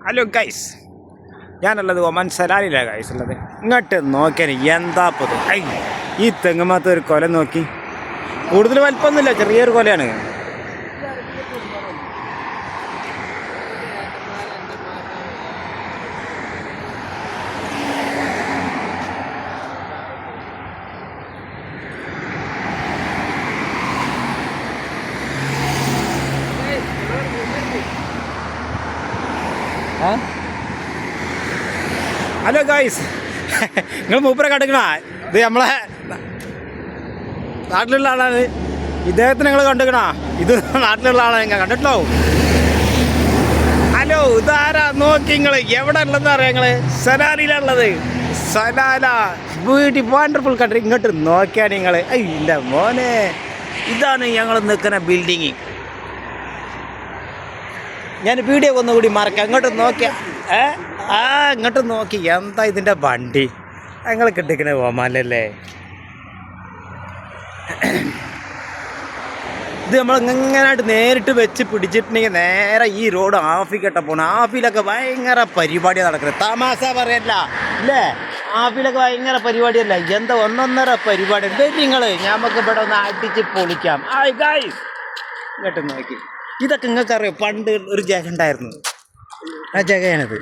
Hello guys, ഞാനുള്ളത് Oman സലാലിലാണ് guys ഉള്ളത്. ഇങ്ങോട്ട് നോക്കിയാൽ എന്താ പൊതു ഈ തെങ്ങുമാത്ത ഒരു കൊല നോക്കി. കൂടുതൽ വലിപ്പമൊന്നുമില്ല, ചെറിയൊരു കൊലയാണ്. ഹലോ ഗായ്സ്, നിങ്ങൾ മൂപ്പരെ കണ്ടിക്കണ? ഇത് നമ്മളെ നാട്ടിലുള്ള ആളാണ്. ഇദ്ദേഹത്തിന് നിങ്ങൾ കണ്ടിക്കണ? ഇത് നാട്ടിലുള്ള ആളാണ്, നിങ്ങൾ കണ്ടിട്ടോ? ഹലോ, ഇതാരാ നോക്കി നിങ്ങൾ? എവിടെ ഉള്ളതെന്ന് അറിയാം? നിങ്ങൾ സലാലിലുള്ളത്. Salalah beauty wonderful country. ഇങ്ങോട്ട് നോക്കിയാൽ നിങ്ങൾ ഇല്ല മോനെ, ഇതാണ് ഞങ്ങൾ നിൽക്കുന്ന ബിൽഡിങ്. ഞാൻ വീഡിയോ ഒന്നുകൂടി മറക്കാം. ഇങ്ങോട്ട് നോക്കിയാ ഇങ്ങോട്ട് നോക്കി എന്താ ഇതിൻ്റെ വണ്ടി ഞങ്ങൾ കിട്ടിക്കണ ഓമാനല്ലേ. ഇത് നമ്മൾ ഇങ്ങനായിട്ട് നേരിട്ട് വെച്ച് പിടിച്ചിട്ടുണ്ടെങ്കിൽ നേരെ ഈ റോഡ് ആഫിക്കട്ടെ പോകണം. ആഫിലൊക്കെ ഭയങ്കര പരിപാടിയാണ് നടക്കുന്നത്. തമാശ പറയല്ല അല്ലേ? ആഫിലൊക്കെ ഭയങ്കര പരിപാടിയല്ല, എന്താ ഒന്നൊന്നര പരിപാടി. നിങ്ങൾ നമുക്ക് ഇവിടെ ഒന്ന് അടിച്ച് പൊളിക്കാം. ഇങ്ങോട്ട് നോക്കി. ഇതൊക്കെ നിങ്ങൾക്കറിയാം, പണ്ട് ഒരു ജഗ ഉണ്ടായിരുന്നു. ആ ജഗയാണിത്.